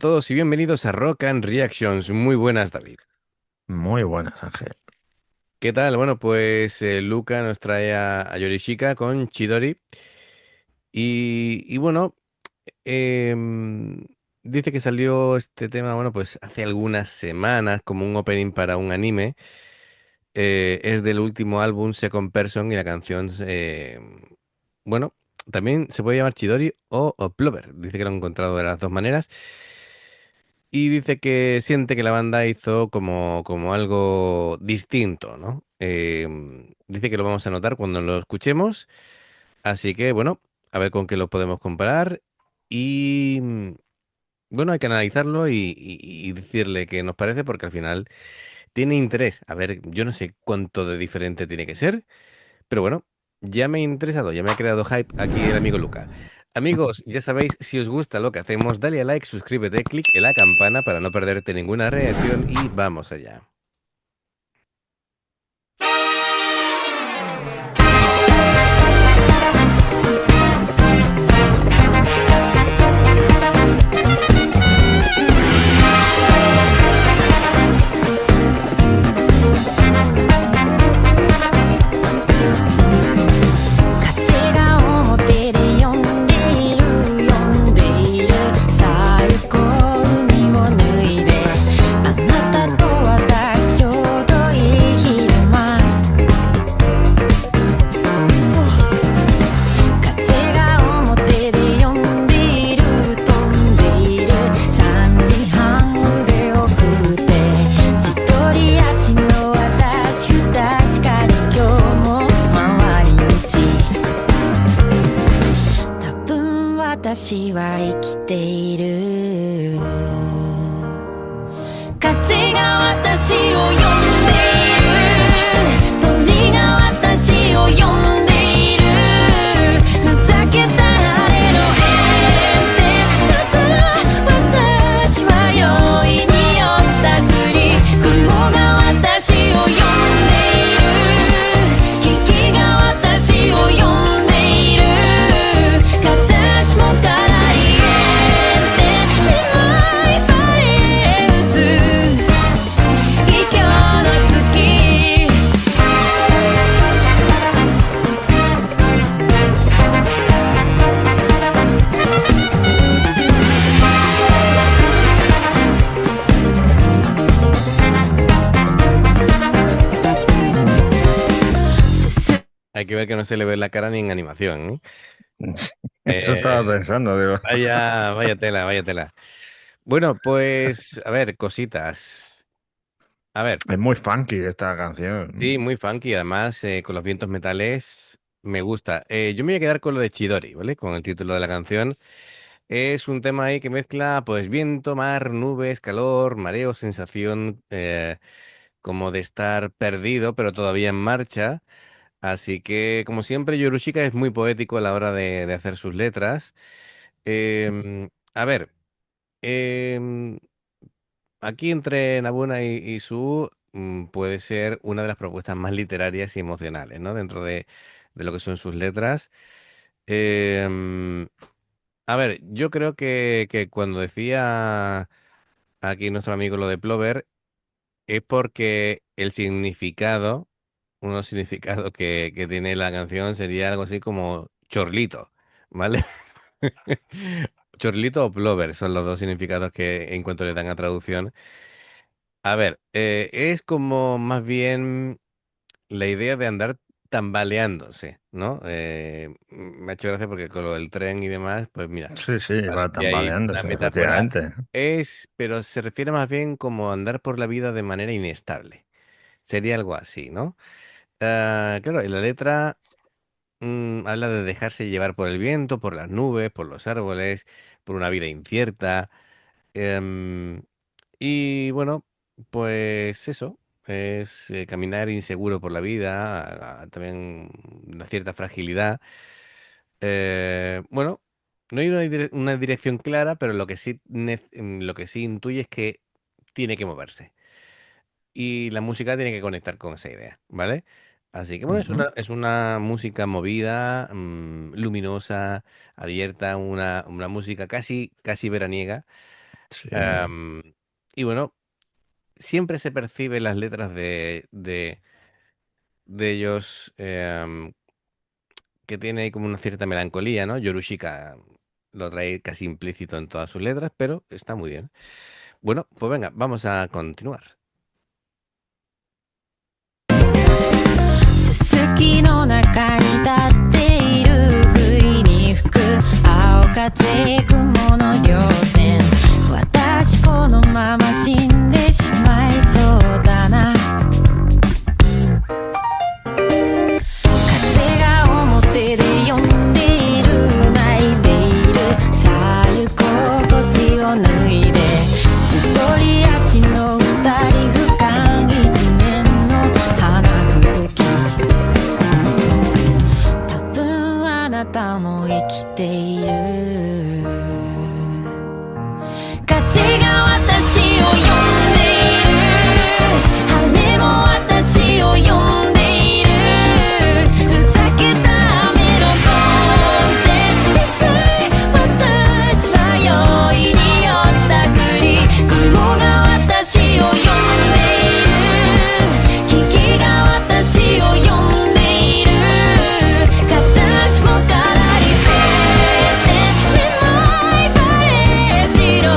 todos y bienvenidos a Rock and Reactions. Muy buenas, David. Muy buenas, Ángel. ¿Qué tal? Bueno, pues Luca nos trae a Yorishika con Chidori. Y bueno, em, dice que salió este tema, bueno, pues hace algunas semanas como un opening para un anime. Es del último álbum Second Person y la canción, bueno, también se puede llamar Chidori o Plover. Dice que lo han encontrado de las dos maneras. Y dice que siente que la banda hizo como algo distinto, ¿no? Dice que lo vamos a notar cuando lo escuchemos. Así que, bueno, a ver con qué lo podemos comparar. Y bueno, hay que analizarlo y decirle qué nos parece, porque al final tiene interés. A ver, yo no sé cuánto de diferente tiene que ser, pero bueno, ya me he interesado, ya me ha creado hype aquí el amigo Luca. Amigos, ya sabéis, si os gusta lo que hacemos, dale a like, suscríbete, clic en la campana para no perderte ninguna reacción y vamos allá.私は生きている風が私を呼んでいる鳥が私を呼んでいるふざけた晴れの炎天だから私は容易に酔ったふり雲が私を呼んでいる息が私を呼んでいる風下から言えてリマイバレンス異教の月Hay que ver que no se le ve la cara ni en animación, ¿eh? Eso estaba Eh, pensando, digo. vaya tela, vaya tela. Bueno, pues, a ver, cositas. A ver, Es muy funky esta canción. sí, muy funky, además, con los vientos metales, me gusta. Yo me voy a quedar con lo de Chidori, ¿vale? Con el título de la canción. Es un tema ahí que mezcla, pues, viento, mar, nubes, calor, mareo, sensación como de estar perdido, pero todavía en marcha. Así que, como siempre, Yorushika es muy poético a la hora de hacer sus letras. A ver, em, aquí entre Nabuna y Su puede ser una de las propuestas más literarias y emocionales, ¿no? Dentro de lo que son sus letras. Em, a ver, yo creo que cuando decía aquí nuestro amigo lo de Plover, es porque el significado, uno de los significados que tiene la canción sería algo así como chorlito, ¿vale? Chorlito o plover son los dos significados que en cuanto le dan a traducción. A ver, es como más bien la idea de andar tambaleándose, ¿no? Me ha hecho gracia porque con lo del tren y demás, pues mira, Sí, sí, va y ahí la tambaleándose, metáfora efectivamente. pero se refiere más bien como andar por la vida de manera inestable. Sería algo así, ¿no? Claro, y la letra habla de dejarse llevar por el viento, por las nubes, por los árboles, por una vida incierta. em, y bueno, pues eso, es caminar inseguro por la vida, también una cierta fragilidad. Bueno, no hay una dirección clara, pero lo que sí intuye es que tiene que moverse. Y la música tiene que conectar con esa idea, ¿vale? Así que bueno, Ujú. es una música movida, luminosa, abierta, una música casi veraniega. Sí. Am, y bueno, siempre se percibe las letras de ellos que tiene ahí como una cierta melancolía, ¿no? Yorushika lo trae casi implícito en todas sus letras, pero está muy bien. Bueno, pues venga, vamos a continuar. すすきの中に立っている不意に吹く青風雲の稜線私このまま死んでしまいそうだな風が表で呼んでいる泣いているさあ行こう心地を脱いで一人足の二人不感一面の花吹雪多分あなたも生きている風が私を呼んでいる晴も私を呼んでいるふざけた雨のコンテ実際私は容易に酔ったふり雲が私を呼んでいる木々が私を呼んでいる片足もからりせて眠いバレーしろ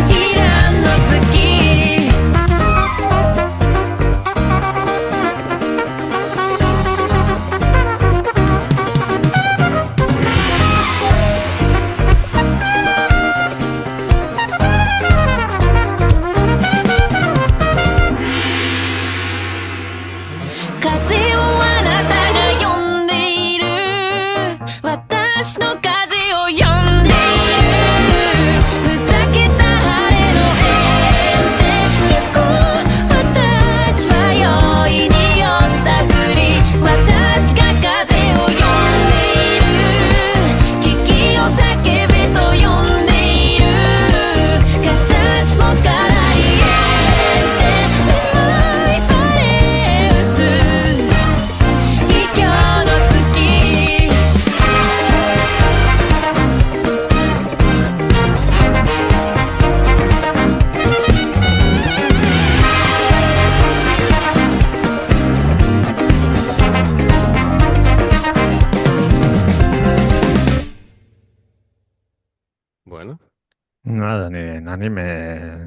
イランの月 風をあなたが呼んでいる私の風を呼んでいるふざけた晴れの炎天行こう私は容易に酔ったふり私が風を呼んでいる危機を叫べと呼んでいる片足もからり炎天眠いバレー薄異教の月 Bueno, Nada, ni Nani me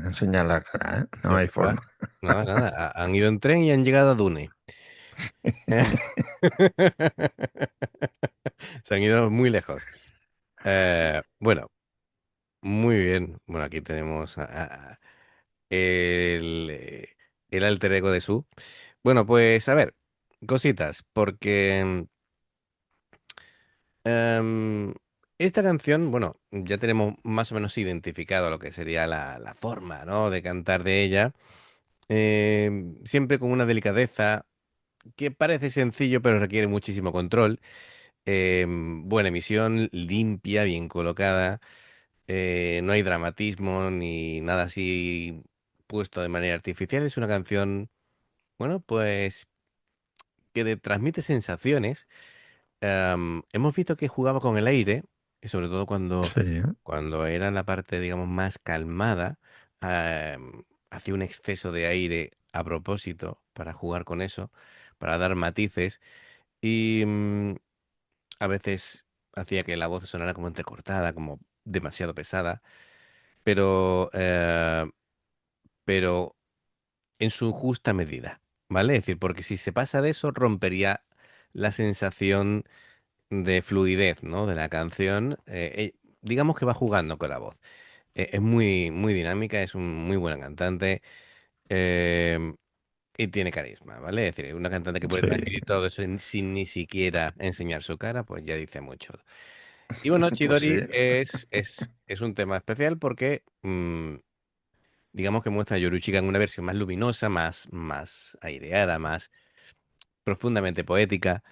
enseña la cara, ¿eh? No hay nada, forma. nada, nada. Han ido en tren y han llegado a Dune. Se han ido muy lejos. Bueno, muy bien. Bueno, aquí tenemos el alter ego de Su. Bueno, pues a ver, cositas, porque em, esta canción, bueno, ya tenemos más o menos identificado lo que sería la forma, ¿no? De cantar de ella. Siempre con una delicadeza que parece sencillo, pero requiere muchísimo control. Buena emisión, limpia, bien colocada. No hay dramatismo ni nada así puesto de manera artificial. Es una canción, bueno, pues que transmite sensaciones. Hemos visto que jugaba con el aire, y sobre todo Sí, cuando era la parte, digamos, más calmada, hacía un exceso de aire a propósito para jugar con eso, para dar matices. Y a veces hacía que la voz sonara como entrecortada, como demasiado pesada, pero, eh, pero en su justa medida, ¿vale? Es decir, porque si se pasa de eso, rompería la sensación de fluidez, ¿no? De la canción. Digamos que va jugando con la voz. Es muy, muy dinámica, es un muy buena cantante eh, y tiene carisma, ¿vale? Es decir, una cantante que puede sí, transmitir todo eso sin ni siquiera enseñar su cara, pues ya dice mucho. Y bueno, pues sí. Chidori es un tema especial porque digamos que muestra a Yoruchiga en una versión más luminosa, más aireada, más profundamente poética.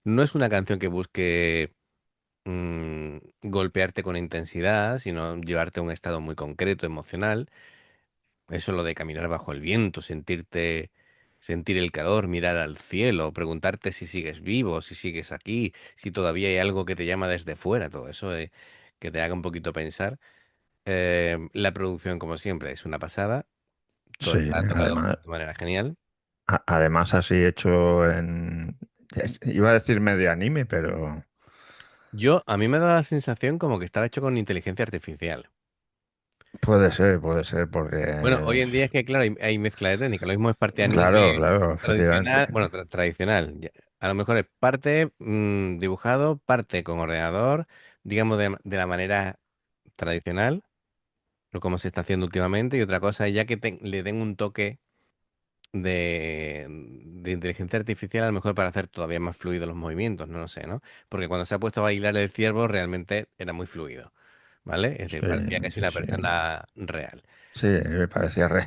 No es una canción que busque golpearte con intensidad, sino llevarte a un estado muy concreto, emocional. Eso lo de caminar bajo el viento, sentir el calor, mirar al cielo, preguntarte si sigues vivo, si sigues aquí, si todavía hay algo que te llama desde fuera, todo eso que te haga un poquito pensar. La producción, como siempre, es una pasada. Sí, Ha tocado además, de manera genial. además así hecho en... Iba a decir medio anime, pero A mí me da la sensación como que estaba hecho con inteligencia artificial. puede ser, Bueno, porque... hoy en día es que, claro, hay mezcla de técnica. Lo mismo es parte Claro, anime claro, efectivamente. tradicional, bueno, tradicional. A lo mejor es parte dibujado, parte con ordenador, digamos de la manera tradicional, o como se está haciendo últimamente, y otra cosa ya que le den un toque de inteligencia artificial, a lo mejor para hacer todavía más fluidos los movimientos, no lo sé, ¿no? Porque cuando se ha puesto a bailar el ciervo realmente era muy fluido, ¿vale? Es decir, Sí, parecía casi una sí, persona real. sí, me parecía re.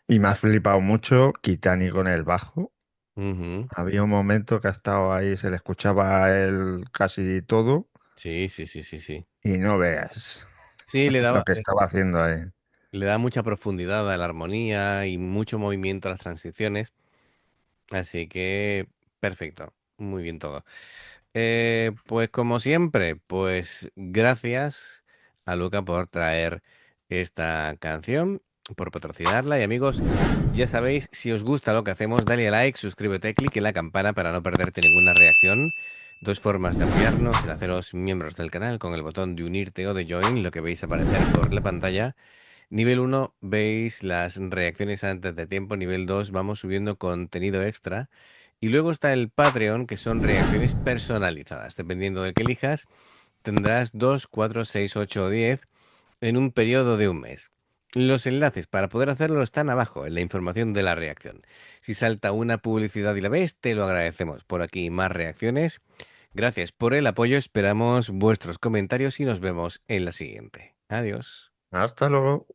Y me ha flipado mucho Kitani con el bajo. Ujú. Había un momento que ha estado ahí, se le escuchaba a él casi todo Sí, sí, sí, sí, sí. y no veas Sí, lo que estaba haciendo ahí. le da mucha profundidad a la armonía y mucho movimiento a las transiciones. Así que perfecto, muy bien todo. Pues como siempre, pues gracias a Luca por traer esta canción, por patrocinarla. Y amigos, ya sabéis, si os gusta lo que hacemos, dale a like, suscríbete, clic en la campana para no perderte ninguna reacción. Dos formas de apoyarnos, el haceros miembros del canal con el botón de unirte o de join, lo que veis aparecer por la pantalla. Nivel uno veis las reacciones antes de tiempo. Nivel 2 vamos subiendo contenido extra. Y luego está el Patreon, que son reacciones personalizadas. Dependiendo del que elijas, tendrás 2, 4, 6, 8 o 10 en un periodo de un mes. Los enlaces para poder hacerlo están abajo, en la información de la reacción. Si salta una publicidad y la ves, te lo agradecemos. Por aquí más reacciones. Gracias por el apoyo, esperamos vuestros comentarios y nos vemos en la siguiente. Adiós. Hasta luego.